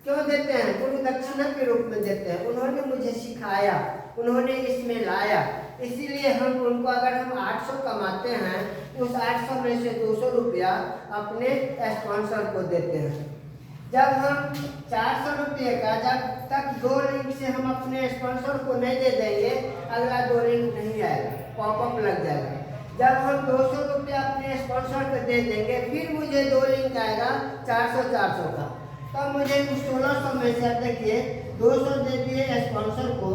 क्यों देते हैं? गुरु दक्षिणा के रूप में देते हैं। उन्होंने मुझे सिखाया, उन्होंने इसमें लाया, इसीलिए हम उनको, अगर हम 800 कमाते हैं, उस 800 में से 200 रुपया अपने स्पॉन्सर को देते हैं। जब हम 400 रुपये का, जब तक 2 लिंक से हम अपने स्पॉन्सर को नहीं दे देंगे, अगला 2 लिंक नहीं आएगा, पॉपअप लग जाएगा। जब हम 200 रुपया अपने स्पॉन्सर को दे देंगे, फिर मुझे 2 लिंक आएगा 400 का, तब मुझे 1600 में से, देखिए 200 दे दिए स्पॉन्सर को,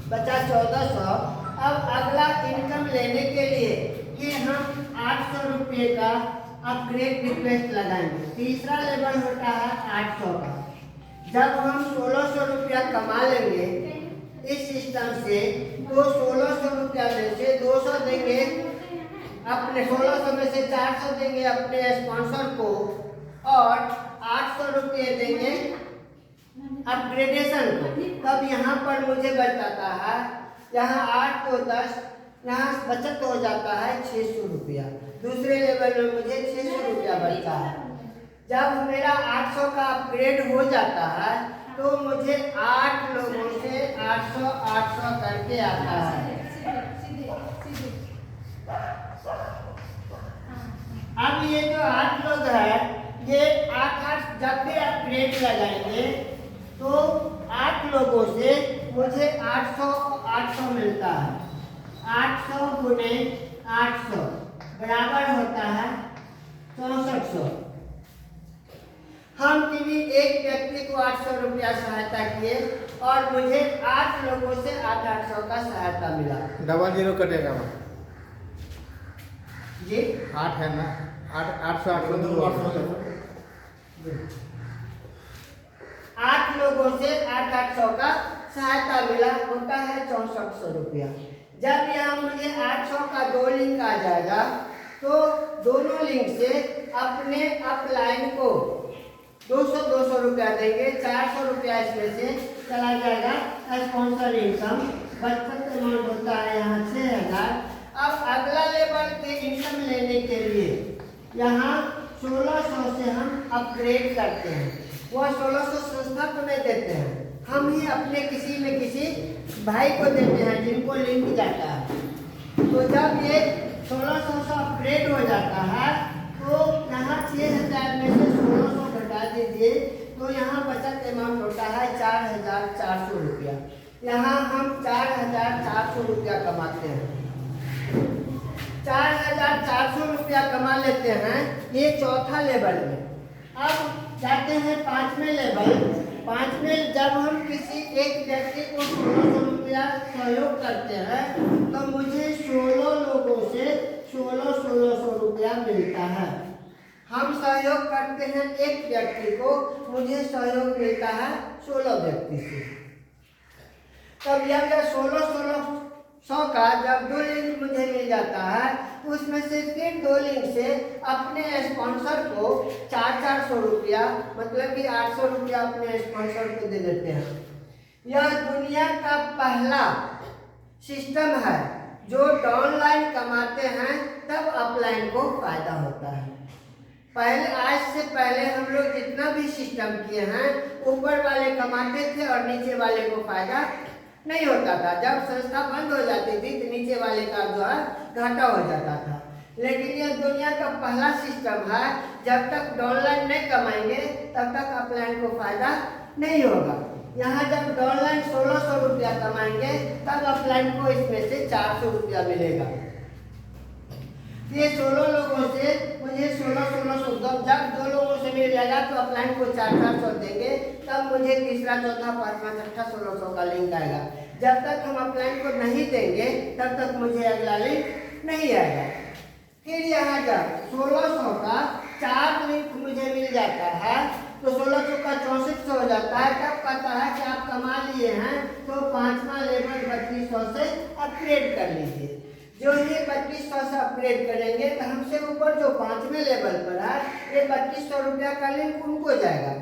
बचा 1400। अब अगला इनकम लेने के लिए ये हम 800 रुपये का अपग्रेड रिक्वेस्ट लगाएंगे। तीसरा लेवल होता है 800 का। जब हम 1600 रुपया कमा लेंगे इस सिस्टम से, तो 1600 रुपया में से 200 देंगे अपने, 1600 में से 400 देंगे अपने स्पॉन्सर को, और 800 रुपये देंगे अपग्रेडेशन को। तब यहाँ पर मुझे बच जाता है, यहाँ 8 तो 10, यहाँ बचत हो जाता है 600 रुपया। दूसरे लेवल में मुझे 600 रुपया बचता है। जब मेरा 800 का अपग्रेड हो जाता है, तो मुझे 8 लोगों से 800 करके आता है। अब ये जो 8 लोग हैं, ये 8 जब भी अपग्रेड लगाएंगे, तो 8 लोगों से मुझे 800 मिलता है। 800 गुने 800 बराबर होता है 6400। हम किसी एक व्यक्ति को 800 रुपया सहायता किए, और मुझे 8 लोगों से 800 का सहायता मिला। डबल जीरो कटेगा वहाँ जी, 8 है ना, 800 8 लोगों से 800 का सहायता मिला, होता है 6400 रुपया। जब यहाँ मुझे 800 का 2 लिंक आ जाएगा, तो दोनों लिंक से अपने अपलाइन को 200 रुपया देंगे। 400 रुपया इसमें से चला जाएगा स्पॉन्सर इनकम। बचत अमाउंट होता है यहाँ 6000। अब अगला लेवल के इनकम लेने के लिए यहाँ 1600 से हम अपग्रेड करते हैं। वह 1600 संस्था को नहीं देते हैं, हम ही अपने किसी न किसी भाई को देते हैं जिनको लिंक जाता है। तो जब ये 1600 से अपग्रेड हो जाता है, तो यहाँ 6000 में से 1600 घटा दीजिए, तो यहाँ बचत अमाउंट होता है 4400 रुपया। यहाँ हम 4400 रुपया कमाते हैं। 4400 रुपया कमा लेते हैं, ये चौथा लेवल में। अब जाते हैं 5वें लेवल। 5वें, जब हम किसी एक व्यक्ति को 1600 रुपया सहयोग करते हैं, तो मुझे 16 लोगों से 1600 रुपया मिलता है। हम सहयोग करते हैं एक व्यक्ति को, मुझे सहयोग मिलता है 16 व्यक्ति से। तब यह 1600 का जब 2 लिंक मुझे मिल जाता है, उसमें से फिर 2 लिंक से अपने स्पॉन्सर को 400 रुपया, मतलब कि 800 रुपया अपने स्पॉन्सर को दे देते हैं। यह दुनिया का पहला सिस्टम है जो डाउनलाइन कमाते हैं, तब अपलाइन को फायदा होता है। पहले, आज से पहले हम लोग जितना भी सिस्टम किए हैं, ऊपर वाले कमाते थे और नीचे वाले को फायदा नहीं होता था। जब संस्था बंद हो जाती थी, तो नीचे वाले का जो है घाटा हो जाता था। लेकिन यह दुनिया का पहला सिस्टम है, जब तक डाउनलाइन नहीं कमाएंगे, तब तक अपलाइन को फायदा नहीं होगा। यहाँ जब डाउनलाइन 1600 रुपया कमाएंगे, तब अपलाइन को इसमें से 400 रुपया मिलेगा। ये 16 लोगों से मुझे 1600, जब 2 लोगों से मिल जाएगा, तो अपलाइन को 400 देंगे, तब मुझे तीसरा, चौथा, पांचवा, छठा 1600 का लिंक आएगा। जब तक हम अपलाइन को नहीं देंगे, तब तक मुझे अगला लिंक नहीं आएगा। फिर यहाँ जब 1600 का 4 लिंक मुझे मिल जाता है, तो 1600 का 6400 हो जाता है। तब कहता है कि आप कमा लिए हैं, तो 5वां लेवल 3200 से अपग्रेड कर लीजिए। जो ये 3200 से अपग्रेड करेंगे, तो हमसे ऊपर जो 5वें लेवल पर है, ये 3200 रुपया का लिंक उनको जाएगा,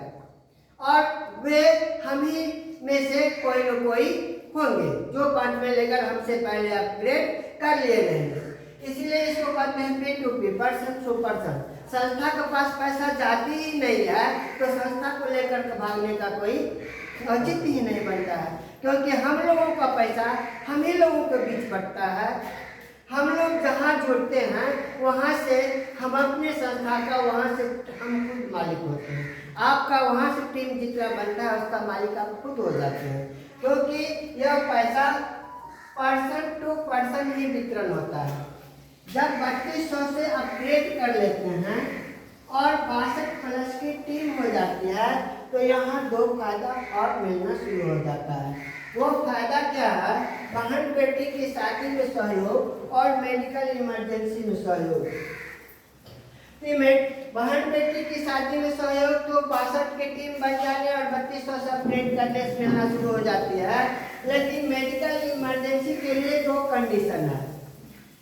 और वे हम ही में से कोई न कोई होंगे जो 5वें लेकर हमसे पहले अपग्रेड कर लिए रहेंगे। इसलिए इसको कहते हैं P2P, पर्सन टू पर्सन। संस्था के पास पैसा जाती ही नहीं है तो संस्था को लेकर के भागने का कोई औचित्य ही नहीं बनता है, क्योंकि हम लोगों का पैसा हम ही लोगों के बीच बंटता है। हम लोग जहाँ जुड़ते हैं वहाँ से हम अपने संस्था का वहाँ से हम खुद मालिक होते हैं। आपका वहाँ से टीम जितना बनता है उसका मालिक आप खुद हो जाते हैं, क्योंकि यह पैसा पर्सन टू पर्सन ही वितरण होता है। जब 3200 से अपग्रेड कर लेते हैं और 62+ की टीम हो जाती है तो यहाँ 2 फायदा और मिलना शुरू हो जाता है। वो फायदा क्या है? बहन बेटी की शादी में सहयोग और मेडिकल इमरजेंसी में सहयोग। बहन बेटी की शादी में सहयोग तो 62 की टीम बन जाने और 3200 से अपग्रेड करने से मिलना शुरू हो जाती है। लेकिन मेडिकल इमरजेंसी के लिए 2 कंडीशन है।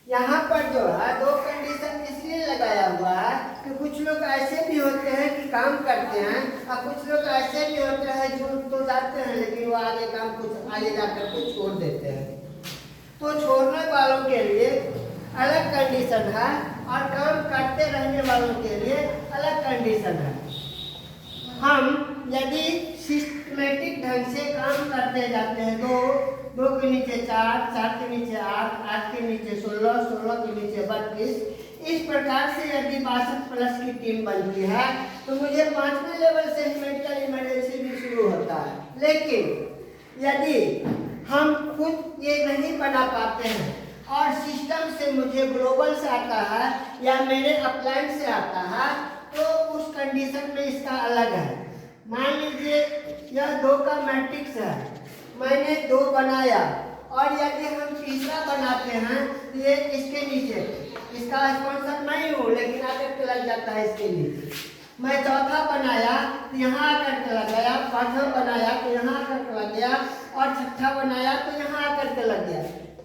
यहाँ पर जो है 2 कंडीशन इसलिए लगाया हुआ है कि कुछ लोग ऐसे भी होते हैं कि काम करते हैं और कुछ लोग ऐसे भी होते हैं जो तो जाते हैं लेकिन वो आगे काम कुछ आगे जाकर कुछ छोड़ देते हैं। तो छोड़ने वालों के लिए अलग कंडीशन है और काम करते रहने वालों के लिए अलग कंडीशन है। हम यदि सिस्टमेटिक ढंग से काम करते जाते हैं तो 2 के नीचे 4, 4 के नीचे 8, 8 के नीचे 16, 16 के नीचे 32, इस प्रकार से यदि 62+ की टीम बनती है तो मुझे 5वें लेवल से ही मेडिकल इमरजेंसी भी शुरू होता है। लेकिन यदि हम खुद ये नहीं बना पाते हैं और सिस्टम से मुझे ग्लोबल से आता है या मेरे अपलाइन से आता है तो उस कंडीशन में इसका अलग है। मान लीजिए यह 2 का मैट्रिक्स है, मैंने 2 बनाया और यदि हम तीसरा बनाते हैं तो ये इसके नीचे, इसका स्पॉन्सर नहीं हूँ लेकिन आकर के लग जाता है इसके नीचे। मैं चौथा बनाया तो यहाँ आकर के लग गया, 5वां बनाया तो यहाँ आकर के लग गया और 6ठा बनाया तो यहाँ आकर के लग गया।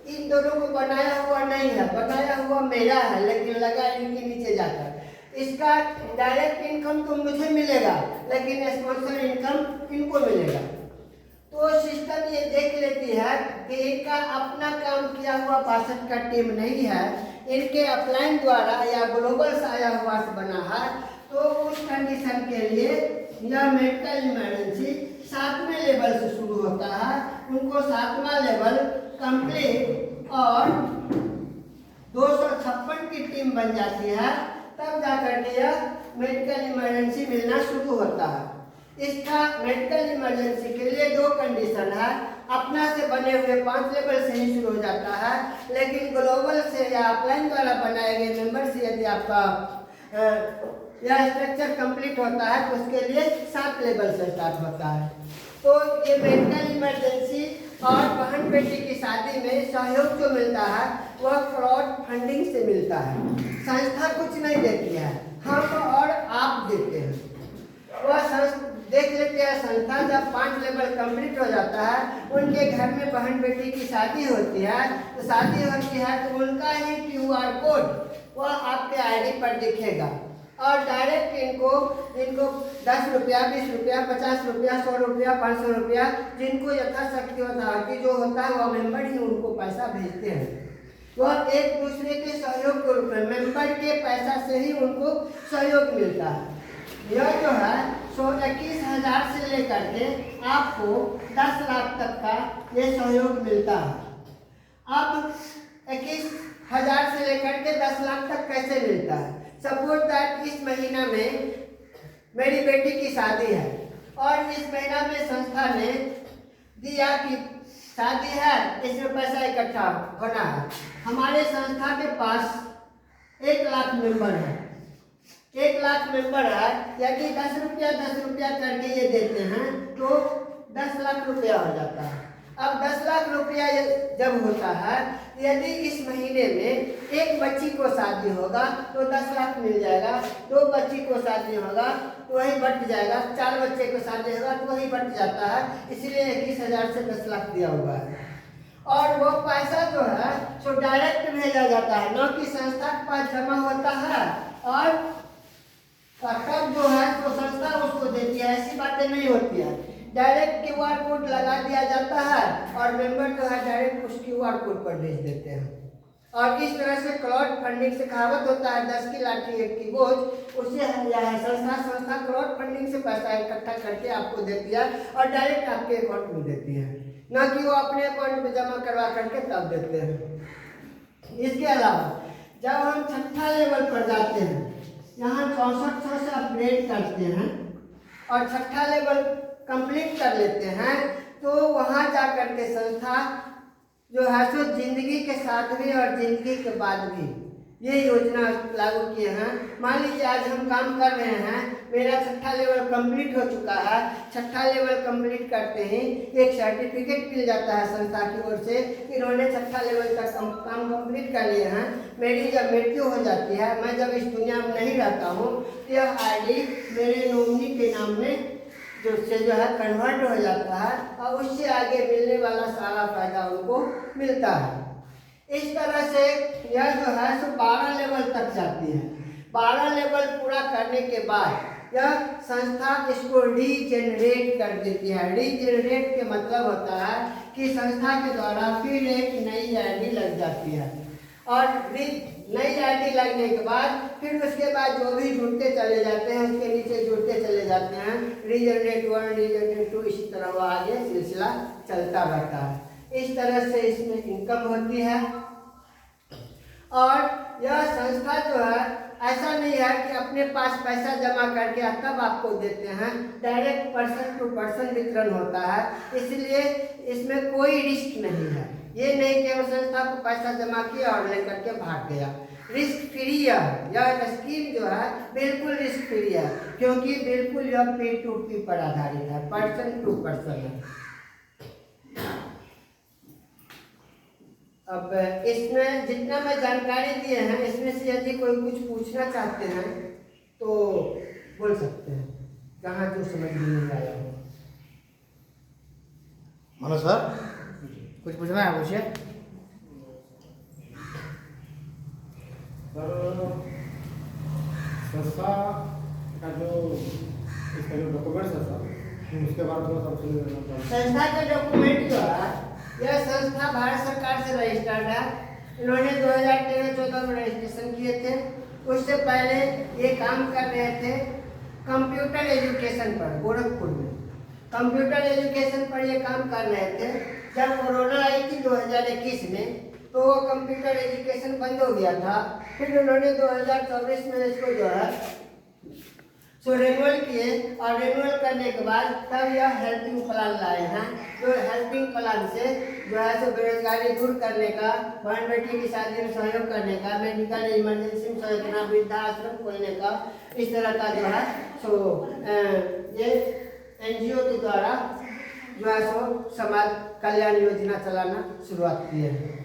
इन दोनों को बनाया हुआ नहीं है, बनाया हुआ मेरा है लेकिन लगा इनके नीचे जाकर। इसका डायरेक्ट इनकम तो मुझे मिलेगा लेकिन स्पॉन्सर इनकम इनको मिलेगा। तो सिस्टम ये देख लेती है कि इनका अपना काम किया हुआ 62 का टीम नहीं है, इनके अपलाइन द्वारा या ग्लोबल से आया हुआ से बना है, तो उस कंडीशन के लिए यह मेडिकल इमरजेंसी 7वें लेवल से शुरू होता है। उनको 7वां लेवल कंप्लीट और 256 की टीम बन जाती है, तब जाकर के यह मेडिकल इमरजेंसी मिलना शुरू होता है। इसका मेडिकल इमरजेंसी के लिए 2 कंडीशन है। अपना से बने हुए 5 लेवल से ही शुरू हो जाता है, लेकिन ग्लोबल से या अपलाइन द्वारा बनाए गए मेंबर से यदि आपका यह स्ट्रक्चर कंप्लीट होता है तो उसके लिए 7 लेवल से स्टार्ट होता है। तो ये मेडिकल इमरजेंसी और बहन बेटी की शादी में सहयोग जो मिलता है वह क्राउड फंडिंग से मिलता है। संस्था कुछ नहीं देती है, हम और आप देते हैं। वह देख लेते हैं संस्था जब 5 लेवल कंप्लीट हो जाता है, उनके घर में बहन बेटी की शादी होती है तो शादी होती है तो उनका ही QR कोड वह आपके ID पर दिखेगा और डायरेक्ट इनको 10 रुपया, 20 रुपया, 50 रुपया, 100 रुपया, 500 रुपया, जिनको यथाशक्ति अथॉरिटी जो होता है वह मेंबर ही उनको पैसा भेजते हैं। वह एक दूसरे के सहयोग के रूप में मेंबर के पैसा से ही उनको सहयोग मिलता है। यह जो है 21,000 से लेकर के आपको 10 लाख तक का ये सहयोग मिलता है। अब 21,000 से लेकर के 10 लाख तक कैसे मिलता है? सपोज दैट इस महीना में मेरी बेटी की शादी है और इस महीना में संस्था ने दिया कि शादी है, इसमें पैसा इकट्ठा होना है। हमारे संस्था के पास 1 लाख मेंबर है, 1 लाख मेंबर है। यदि 10 रुपया करके ये देते हैं तो 10 लाख रुपया हो जाता है। अब 10 लाख रुपया जब होता है, यदि इस महीने में एक बच्ची को शादी होगा तो 10 लाख मिल जाएगा, 2 बच्ची को शादी होगा तो वही बट जाएगा, 4 बच्चे को शादी होगा तो वही बट जाता है। इसलिए 21,000 से 10 लाख दिया हुआ है। और वो पैसा जो है सो डायरेक्ट भेजा जाता है, न कि संस्था के पास जमा होता है और तब जो है तो संस्था उसको देती है। ऐसी बातें नहीं होती है, डायरेक्ट QR कोड लगा दिया जाता है और मेंबर जो है डायरेक्ट उस QR कोड पर भेज देते हैं। और इस तरह से क्राउड फंडिंग से कहावत होता है 10 की लाठी 1 की बोझ, उससे यह संस्था क्राउड फंडिंग से पैसा इकट्ठा करके आपको देती है और डायरेक्ट आपके अकाउंट में देती है, ना कि वो अपने अकाउंट में जमा करवा करके तब देते हैं। इसके अलावा जब हम छठा लेवल पर जाते हैं, यहाँ 6400 से अपग्रेड करते हैं और छठा लेवल कंप्लीट कर लेते हैं, तो वहाँ जा कर के संस्था जो है सो जिंदगी के साथ भी और जिंदगी के बाद भी ये योजना लागू किए हैं। मान लीजिए आज हम काम कर रहे हैं, मेरा छठा लेवल कंप्लीट हो चुका है, छठा लेवल कंप्लीट करते ही एक सर्टिफिकेट मिल जाता है संस्था की ओर से, इन्होंने छठा लेवल का काम कंप्लीट कर लिए हैं। मेरी जब मृत्यु हो जाती है, मैं जब इस दुनिया में नहीं रहता हूँ, यह आईडी मेरे नॉमिनी के नाम में जो है कन्वर्ट हो जाता है और उससे आगे मिलने वाला सारा फायदा उनको मिलता है। इस तरह से यह जो है सो 12 लेवल तक जाती है। 12 लेवल पूरा करने के बाद यह संस्था इसको रीजेनरेट कर देती है। रीजेनरेट के मतलब होता है कि संस्था के द्वारा फिर एक नई आईडी लग जाती है और नई आईडी लगने के बाद फिर उसके बाद जो भी जुड़ते चले जाते हैं उसके नीचे जुड़ते चले जाते हैं, रीजनरेट 1 रीजनरेट 2, इसी तरह वो आगे सिलसिला चलता रहता है। इस तरह से इसमें इनकम होती है। और यह संस्था जो है ऐसा नहीं है कि अपने पास पैसा जमा करके तब आपको देते हैं, डायरेक्ट पर्सन टू पर्सन वितरण होता है, इसलिए इसमें कोई रिस्क नहीं है। ये नहीं कि वो संस्था को पैसा जमा किया और लेकर के भाग गया। रिस्क फ्री है यह स्कीम जो है, बिल्कुल रिस्क फ्री है, क्योंकि बिल्कुल यह पी टू पी पर आधारित है, पर्सन टू पर्सन है। अब इसमें जितना मैं जानकारी दिए हैं, इसमें से यदि कोई कुछ पूछना चाहते हैं तो बोल सकते हैं, जहाँ जो समझ में नहीं आया हो। मनोज सर कुछ पूछना है, पूछिए। सर संस्था का जो इसका जो डॉक्यूमेंट्स है सर, उसके बारे में थोड़ा सा संस्था का डॉक्यूमेंट जो है, यह संस्था भारत सरकार से रजिस्टर्ड है। इन्होंने 2013-14 में रजिस्ट्रेशन किए थे। उससे पहले ये काम कर रहे थे कंप्यूटर एजुकेशन पर, गोरखपुर में कंप्यूटर एजुकेशन पर ये काम कर रहे थे। जब कोरोना आई थी 2021 में, तो वो कंप्यूटर एजुकेशन बंद हो गया था। फिर उन्होंने 2024 में इसको जो है सो रिन्यूअल किए और रिन्यूअल करने के बाद तब यह हेल्पिंग प्लान लाए हैं। जो हेल्पिंग प्लान से जो है सो बेरोजगारी दूर करने का, बहन बेटी की शादी में सहयोग करने का, मेडिकल इमरजेंसी में सहयोग करना, वृद्धाश्रम खोलने का, इस तरह का जो है सो ये NGO के द्वारा जो है सो समाज कल्याण योजना चलाना शुरुआत की है।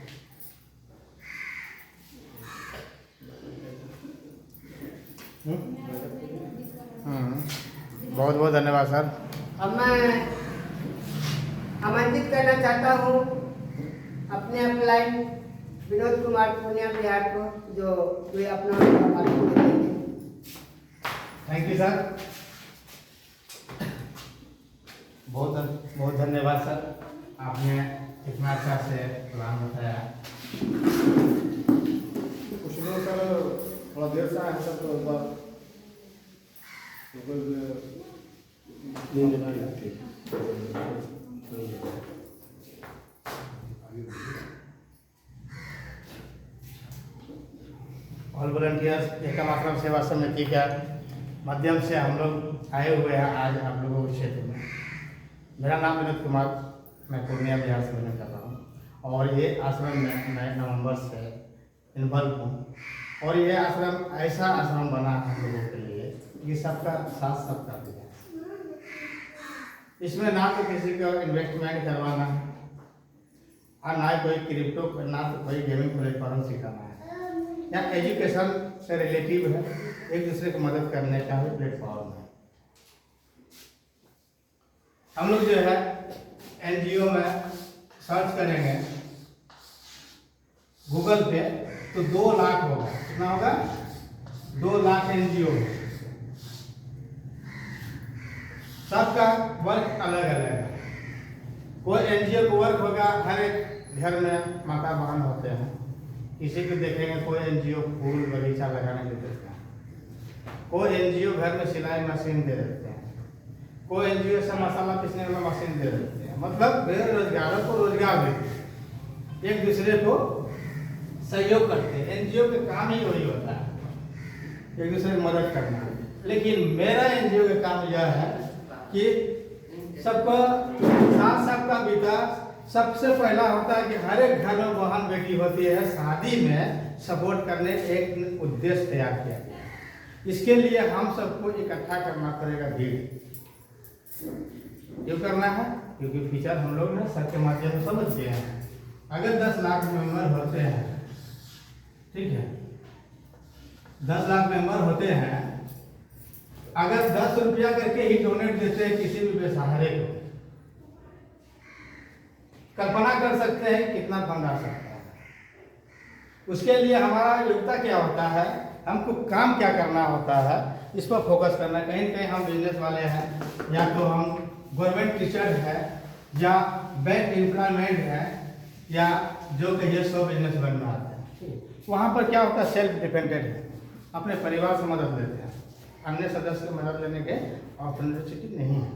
बहुत बहुत धन्यवाद सर। अब मैं आमंत्रित करना चाहता हूँ अपने अपलाइन विनोद कुमार पूर्णिया बिहार को, जो वे अपना देंगे। थैंक यू सर, बहुत बहुत धन्यवाद सर, आपने इतना अच्छा से प्लान बताया। कुछ लोग सर थोड़ा देर से आए सर, तो एक बार ऑल वॉलंटियर्स एकम आश्रम सेवा समिति के माध्यम से हम लोग आए हुए हैं आज आप लोगों के क्षेत्र में। मेरा नाम विनोद कुमार, मैं पूर्णिया बिहार से बिलोंग कर रहा हूँ और ये आश्रम में मैं नवंबर से इन्वॉल्व हूँ। और ये आश्रम ऐसा आश्रम बना हम लोगों के लिए कि सबका साथ सबका विकास। इसमें ना तो किसी को इन्वेस्टमेंट करवाना है और ना कोई क्रिप्टो, ना तो कोई गेमिंग प्लेटफॉर्म सिखाना है, या एजुकेशन से रिलेटिव है, एक दूसरे को मदद करने का भी प्लेटफॉर्म है। हम लोग जो है NGO में सर्च करेंगे गूगल पे तो 2 लाख होगा। कितना होगा? 2 लाख NGO। सबका वर्क अलग अलग है। कोई NGO का वर्क होगा, हर एक घर में माता बहन होते हैं किसी को देखेंगे कोई एनजीओ फूल बगीचा लगाने दे देते हैं, कोई एनजीओ घर में सिलाई मशीन दे देते हैं, कोई एनजीओ से मसाला पीसने वाला मशीन दे देते हैं। मतलब बेरोजगारों को रोजगार देते हैं, एक दूसरे को सहयोग करते हैं। एनजीओ का काम ही वही होता है, एक दूसरे की मदद करना। लेकिन मेरा एनजीओ का काम यह है कि सबका साथ सबका विकास सबसे पहला होता है कि हर एक घर में बहन बेटी होती है, शादी में सपोर्ट करने एक उद्देश्य तैयार किया गया है। इसके लिए हम सबको इकट्ठा करना पड़ेगा भीड़। क्यों करना है? क्योंकि फीचर हम लोग ने सर के माध्यम से समझ गए हैं। अगर 10 लाख मेंबर होते हैं, ठीक है, 10 लाख मेंबर होते हैं, अगर 10 रुपया करके ही डोनेट देते हैं किसी भी बेसहारे को, कल्पना कर सकते हैं कितना फंड आ सकता है। उसके लिए हमारा योग्यता क्या होता है, हमको काम क्या करना होता है, इस पर फोकस करना है। कहीं कहीं हम बिजनेस वाले हैं, या तो हम गवर्नमेंट टीचर है, या बैंक एम्प्लॉयमेंट है, या जो कहिए सो बिजनेस बनना आता है। वहाँ पर क्या होता है, सेल्फ डिपेंडेंट है, अपने परिवार से मदद लेते हैं, अन्य सदस्य से मदद लेने के अपॉर्चुनिटी नहीं है,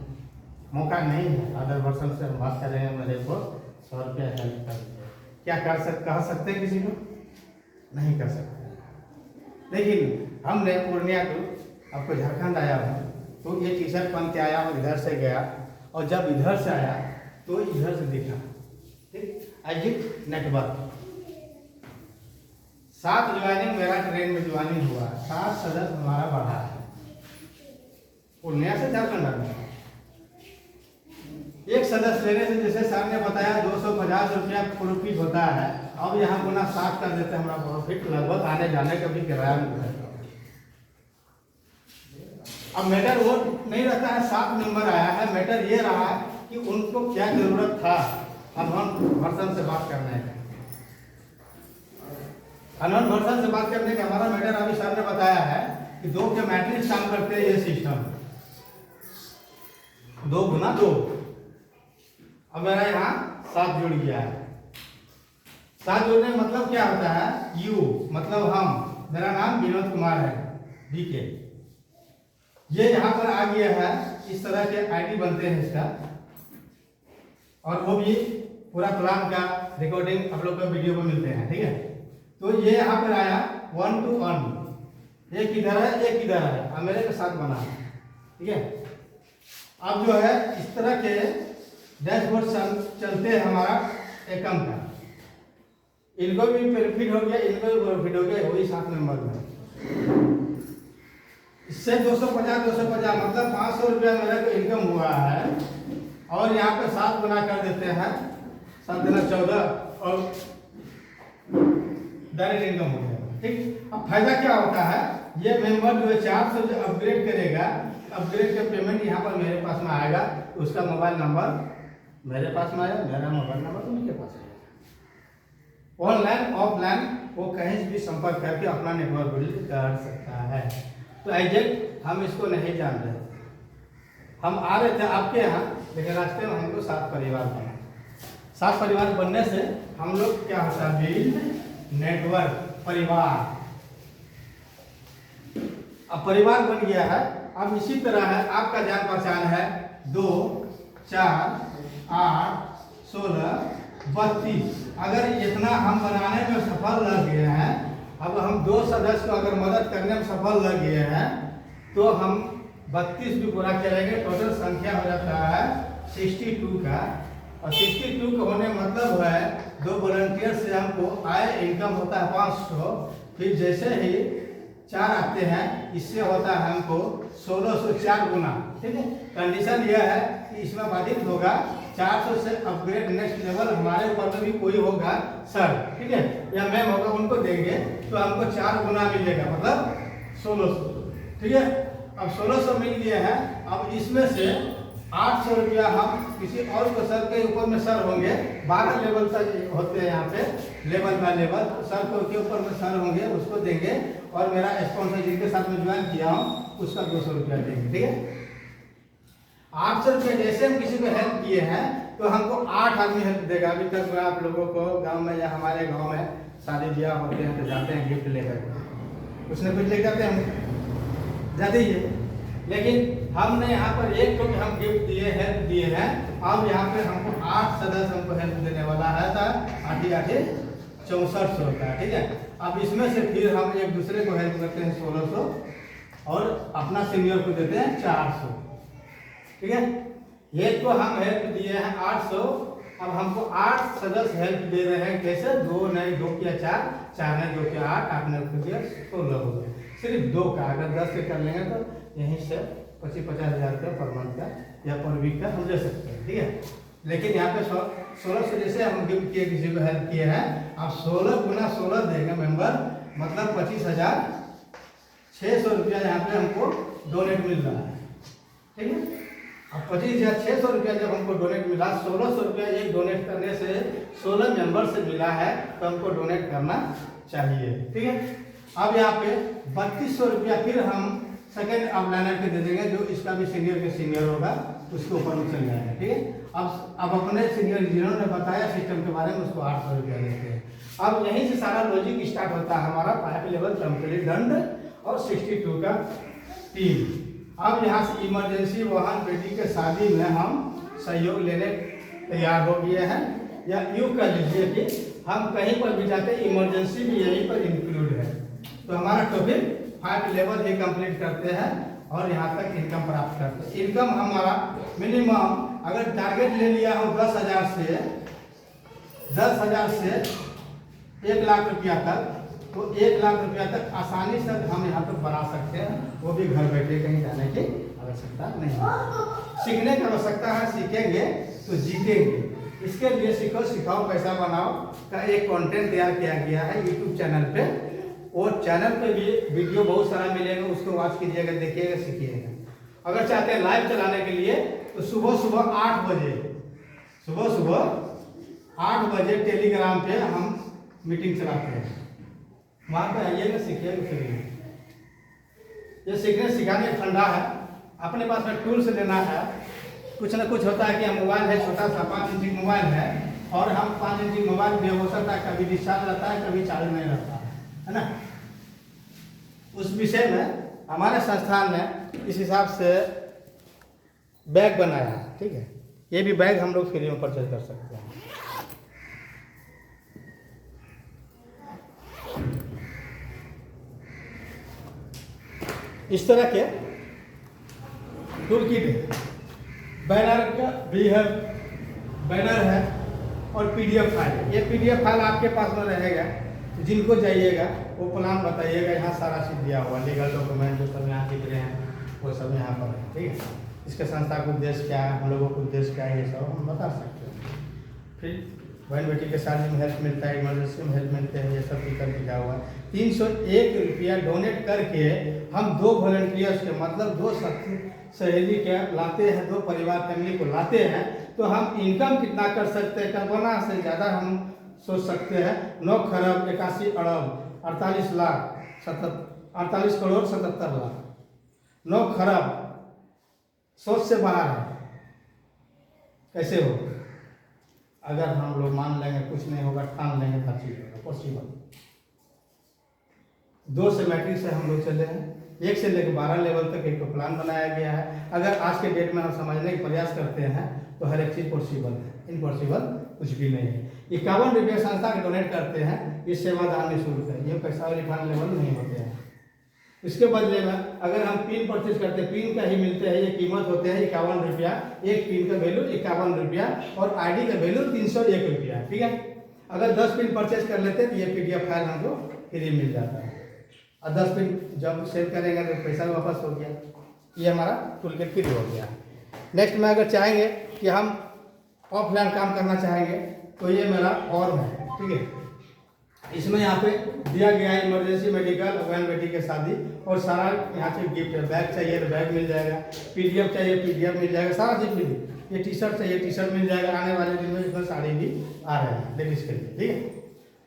मौका नहीं है। अदर पर्सन से हम बात करेंगे, मेरे को 100 रुपया हेल्प कर दीजिए, क्या कह सकते हैं किसी को? नहीं कर सकते। लेकिन हमने पूर्णिया को, आपको झारखंड आया हूँ तो ये टीचर बन के आया हूँ, इधर से गया, और जब इधर से आया तो इधर से दिखा, ठीक, एजिट नेटवर्क 7 ज्वाइनिंग मेरा ट्रेन में ज्वाइनिंग हुआ, 7 सदस्य हमारा बढ़ा है पूर्णिया से झारखंड आने। एक सदस्य लेने से, जैसे सर ने बताया, 250 रुपया प्रॉफिट होता है। अब यहाँ गुना 7 कर देते हैं, हमारा प्रॉफिट लगभग आने जाने का भी किराया मिलता है। अब मैटर वो नहीं रहता है 7 नंबर आया है, मैटर ये रहा है कि उनको क्या जरूरत था अननोन पर्सन से बात करने का। अननोन पर्सन से बात करने का हमारा मैटर अभी सर ने बताया है कि 2 के मैट्रिक्स काम करते हैं ये सिस्टम, 2 गुना 2। अब मेरा यहाँ 7 जुड़ गया है। 7 जुड़ने का मतलब क्या होता है, यू मतलब हम, मेरा नाम विनोद कुमार है, बीके, ये यहाँ पर आ गया है। इस तरह के आईडी बनते हैं इसका, और वो भी पूरा प्लान का रिकॉर्डिंग आप लोग को वीडियो में मिलते हैं, ठीक है। तो ये यहाँ पर आया 1 to 1, एक इधर है एक इधर है, अब मेरे के साथ बना है, ठीक है। अब जो है इस तरह के डैशबोर्ड चलते हैं हमारा एकम का, इनको भी प्रॉफिट हो गया, इनको भी प्रॉफिट हो गया, वही 7 नंबर में। इससे 250 मतलब 500 रुपया मेरा को इनकम हुआ है, और यहाँ पे 7 गुना कर देते हैं, 7 गुना 14, और डायरेक्ट इनकम हो गया, ठीक। अब फायदा क्या होता है, ये मेंबर जो है 400 जो अपग्रेड करेगा, अपग्रेड का पेमेंट यहाँ पर मेरे पास में आएगा, उसका मोबाइल नंबर मेरे पास में आया, मेरा मोबाइल नंबर उनके पास आएगा। ऑनलाइन ऑफलाइन वो कहीं भी संपर्क करके अपना नेटवर्क बिल्ड कर सकता है। तो एजेंट हम इसको नहीं जान रहे, हम आ रहे थे आपके यहाँ, लेकिन रास्ते में हमको 7 परिवार बना। 7 परिवार बनने से हम लोग क्या होता है, बिल्ड नेटवर्क, परिवार। अब परिवार बन गया है। अब इसी तरह है, आपका जान पहचान है 2, 4, 8, 16, 32। अगर इतना हम बनाने में सफल लग गए हैं, अब हम 2 सदस्य को अगर मदद करने में सफल लग गए हैं, तो हम 32 भी पूरा करेंगे। टोटल संख्या हो जाता है 62 का, और 62 का होने मतलब है 2 वॉलंटियर से हमको आय इनकम होता है 500। फिर जैसे ही 4 आते हैं, इससे होता है हमको 1604 गुना, ठीक है। कंडीशन यह है कि इसमें बाधित होगा 400 से अपग्रेड नेक्स्ट लेवल हमारे ऊपर में भी कोई होगा सर, ठीक है, या मैम होगा, उनको देंगे तो हमको 4 गुना मिलेगा, मतलब 1600, ठीक है। अब 1600 मिल गया है। अब इसमें से 800 रुपया हम किसी और को, सर के ऊपर में सर होंगे, 12 लेवल तक होते हैं यहाँ पे, लेवल बाय लेवल, सर के ऊपर में सर होंगे, उसको देंगे। और मेरा स्पॉन्सर जिनके साथ में ज्वाइन किया हूँ उसका 200 रुपया देंगे, ठीक है। 800 रुपये जैसे हम किसी को हेल्प किए हैं, तो हमको 8 आदमी हेल्प देगा। अभी तक मैं आप लोगों को गांव में या हमारे गांव में शादी ब्याह होते हैं तो जाते हैं गिफ्ट लेकर, कुछ न कुछ ले जाते हैं, जाते ही है। लेकिन हमने यहाँ पर एक को हम गिफ्ट दिए हैं। अब यहाँ पे हमको 8 सदस्य हमको हेल्प देने वाला है था, 8 6400 का, ठीक है। अब इसमें से फिर हम एक दूसरे को हेल्प करते हैं 1600 और अपना सीनियर को देते हैं 400, ठीक है। एक को हम हेल्प दिए हैं 800, अब हमको 8 सदस्य हेल्प दे रहे हैं। कैसे? 2 नहीं 2 किया 4, 4 नहीं 2 किया 8, 8 ने दिया 16 हो गया। सिर्फ 2 का अगर 10 से कर लेंगे तो यहीं से 25-50 हज़ार का पर मंथ का या पर वीक का हम ले सकते हैं, ठीक है। लेकिन यहाँ पे 1600 जैसे हम गिफ्ट किए, किसी को हेल्प किए हैं, आप 16 गुना 16 देंगे मेंबर, मतलब 25,600 रुपया यहाँ पे हमको डोनेट मिल रहा है, ठीक है। अब 25,600 रुपया जब हमको डोनेट मिला, 1600 रुपया एक डोनेट करने से 16 मेंबर से मिला है, तो हमको डोनेट करना चाहिए, ठीक है। अब यहाँ पे 3200 रुपया फिर हम सेकेंड अपलाइनर के दे देंगे, जो इसका भी सीनियर के सीनियर होगा, उसके ऊपर में चल जाएगा, ठीक है। अब अपने सीनियर जिन्होंने बताया सिस्टम के बारे में, उसको 800 रुपया देते हैं। अब यहीं से सारा लॉजिक स्टार्ट होता है हमारा 5 लेवल कंप्लीट दंड और 62 का टीम। अब यहाँ से इमरजेंसी वाहन बेटी के शादी में हम सहयोग लेने तैयार हो गए हैं, या यूँ कह लीजिए कि हम कहीं पर भी जाते इमरजेंसी भी यहीं पर इंक्लूड है। तो हमारा टॉपिक 5 लेवल ही कंप्लीट करते हैं और यहाँ तक इनकम प्राप्त करते हैं। इनकम हमारा मिनिमम अगर टारगेट ले लिया हो 10,000 से 1 लाख रुपया तक, तो 1 लाख रुपया तक आसानी से हम यहाँ तक बना सकते हैं, वो भी घर बैठे, कहीं जाने की आवश्यकता नहीं है। सीखने की आवश्यकता है, सीखेंगे तो जीतेंगे। इसके लिए सीखो सिखाओ पैसा बनाओ का एक कंटेंट तैयार किया गया है यूट्यूब चैनल पे। वो चैनल पे भी वीडियो बहुत सारा मिलेगा, उसको वॉच कीजिएगा, देखिएगा, सीखिएगा। अगर चाहते हैं लाइव चलाने के लिए तो सुबह 8 बजे, सुबह 8 बजे टेलीग्राम पे हम मीटिंग चलाते हैं, वहाँ पे आइएगा, सीखिएगा, फिरिए। ये सीखने सिखाने ठंडा है, अपने पास में टूल्स लेना है। कुछ ना कुछ होता है कि हम मोबाइल है छोटा सा 5 इंची मोबाइल है, और हम 5 इंची मोबाइल भी हो सकता है कभी डिस्चार्ज रहता है, कभी चार्ज नहीं रहता है ना। उस विषय में हमारे संस्थान ने इस हिसाब से बैग बनाया है, ठीक है। ये भी बैग हम लोग फ्री में परचेज कर सकते हैं। इस तरह के टूल किट है, बैनर का भी है, बैनर है और पीडीएफ फाइल है। ये पीडीएफ फाइल आपके पास में रहेगा, जिनको चाहिएगा वो प्लान बताइएगा। यहाँ सारा चीज़ दिया हुआ, लीगल डॉक्यूमेंट जो सब यहाँ दिख रहे हैं वो सब यहाँ पर है, ठीक है। इसके संस्था का उद्देश्य क्या है, हम लोगों को उद्देश्य क्या है, ये सब हम बता सकते हैं। फिर बहन बेटी के शादी में हेल्प मिलता है, इमरजेंसी में हेल्प मिलते हैं, ये सब टिकट दिया हुआ है। 301 रुपया डोनेट करके हम 2 वॉलंटियर्स के, मतलब 2 सहेली के लाते हैं, 2 परिवार फैमिली को लाते हैं, तो हम इनकम कितना कर सकते हैं, कल्पना से ज़्यादा हम सोच सकते हैं। 9 खरब 81 अरब 48 करोड़ 77 लाख। 9 खरब सोच से बाहर है, कैसे हो? अगर हम लोग मान लेंगे कुछ नहीं होगा, ठान लेंगे हर चीज़ होगा पॉसिबल। 2 से मैट्रिक से हम लोग चले हैं, 1 से लेकर 12 लेवल तक एक प्लान बनाया गया है। अगर आज के डेट में हम समझने का प्रयास करते हैं तो हर एक चीज़ पॉसिबल है, इम्पॉसिबल कुछ भी नहीं है। 51 रुपये संस्था के डोनेट करते हैं, इस सेवादान निःशुल्क है, ये पैसा रिफंड लेवल नहीं होते हैं। इसके बदले में अगर हम पिन परचेज करते हैं, पिन का ही मिलते हैं, ये कीमत होते हैं 51 रुपया, एक पिन का वैल्यू 51 रुपया और आईडी का वैल्यू 301 रुपया, ठीक है। अगर 10 पिन परचेज कर लेते हैं तो ये पीडीएफ फाइल हमको फ्री मिल जाता है, और 10 पिन जब सेल करेंगे तो पैसा वापस हो गया। ये हमारा टूल किट फ्री हो गया। नेक्स्ट में अगर चाहेंगे कि हम ऑफलाइन काम करना चाहेंगे तो ये मेरा फॉर्म है, ठीक है। इसमें यहाँ पे दिया गया है इमरजेंसी मेडिकल, बहन बेटी के शादी, और सारा यहाँ से गिफ्ट है। बैग चाहिए तो बैग मिल जाएगा, पीडीएफ चाहिए पीडीएफ मिल जाएगा, सारा चीज़ मिल। ये टी शर्ट चाहिए टी शर्ट मिल जाएगा। आने वाले दिन में इसमें साड़ी भी आ रहे हैं लेडीज़ के लिए, ठीक है।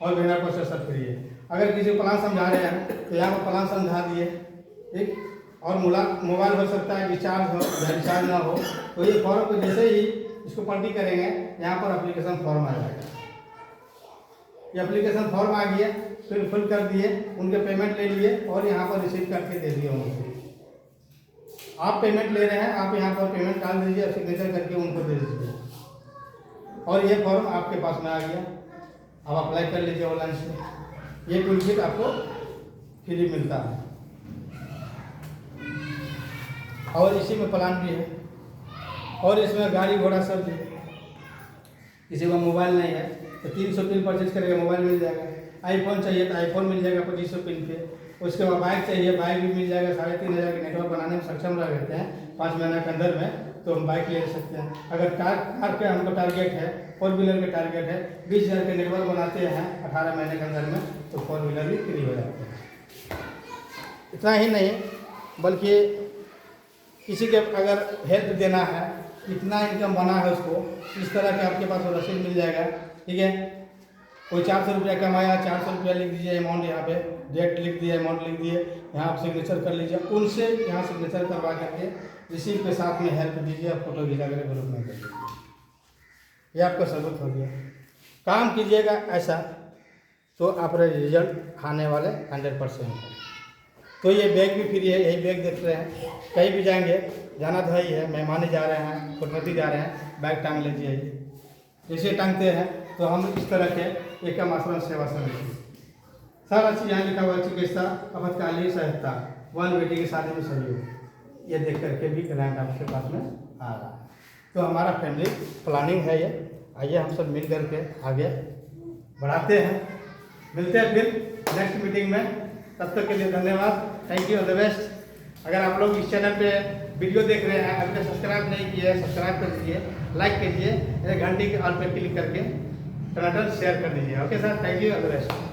और बैनर पर सब फ्री है। अगर किसी को प्लान समझा रहे हैं तो यहाँ पर प्लान समझा दिए, ठीक। और मोबाइल हो सकता है रिचार्ज हो या रिचार्ज ना हो, तो ये फॉर्म को जैसे ही इसको पलटी करेंगे यहाँ पर एप्लीकेशन फॉर्म आ जाएगा। ये एप्लीकेशन फॉर्म आ गया, फिर फिल कर दिए, उनके पेमेंट ले लिए और यहाँ पर रिसीव करके दे दिए उनको। आप पेमेंट ले रहे हैं, आप यहाँ पर पेमेंट डाल दीजिए और सिग्नेचर करके उनको दे दीजिए और ये फॉर्म आपके पास में आ गया। आप अप्लाई कर लीजिए ऑनलाइन से। ये टूल किट आपको फ्री मिलता है और इसी में प्लान भी है और इसमें गाड़ी घोड़ा सब भी। किसी को मोबाइल नहीं है तो 300 पिन परचेज करेगा, मोबाइल मिल जाएगा। आईफोन चाहिए तो आईफोन मिल जाएगा 2500 पिन पे। उसके बाद बाइक चाहिए, बाइक भी मिल जाएगा। 3500 के नेटवर्क बनाने में सक्षम रहते हैं 5 महीने के अंदर में, तो हम बाइक ले सकते हैं। अगर कार के हमको टारगेट है, 4 व्हीलर के टारगेट है, 20,000 के नेटवर्क बनाते हैं 18 महीने के अंदर में, तो 4 व्हीलर भी फ्री हो जाते हैं। इतना ही नहीं बल्कि किसी के अगर हेल्प देना है, इतना इनकम बना है उसको, इस तरह के आपके पास रसीद मिल जाएगा। ठीक है, कोई 400 रुपया कमाया, 400 रुपया लिख दीजिए अमाउंट, यहाँ पे डेट लिख दिए, अमाउंट लिख दिए, यहाँ आप सिग्नेचर कर लीजिए। उनसे यहाँ सिग्नेचर करवा करके रिसीव के साथ में हेल्प दीजिए, आप फोटो खिंचा कर ग्रुप में कर दीजिए। ये आपका सबूत हो गया। काम कीजिएगा ऐसा तो आप रिजल्ट आने वाले 100% है। तो ये बैग भी फ्री है, यही बैग देख रहे हैं। कहीं भी जाएंगे, जाना तो है ही है, मेहमान जा रहे हैं, खुदमती जा रहे हैं, बैग टांग लीजिए। जैसे टांगते हैं तो हम इस तरह के एकम आश्रम सेवा समिति, सारा चीज़ यहाँ लिखा हुआ, चिकित्सा आपातकालीन सहायता, वन बेटी की शादी में सहयोग, ये देख करके भी ग्रांट आपके पास में आ रहा है। तो हमारा फैमिली प्लानिंग है ये। आइए हम सब मिल करके आगे बढ़ाते हैं। मिलते हैं फिर नेक्स्ट मीटिंग में। तब तक के लिए धन्यवाद। Thank you, all the best. अगर आप लोग इस चैनल पे वीडियो देख रहे हैं, अभी तक सब्सक्राइब नहीं किया है, सब्सक्राइब कर दीजिए, लाइक कीजिए, घंटी के ऑल पे क्लिक करके टनाटन शेयर कर दीजिए। Okay sir, thank you, all the best.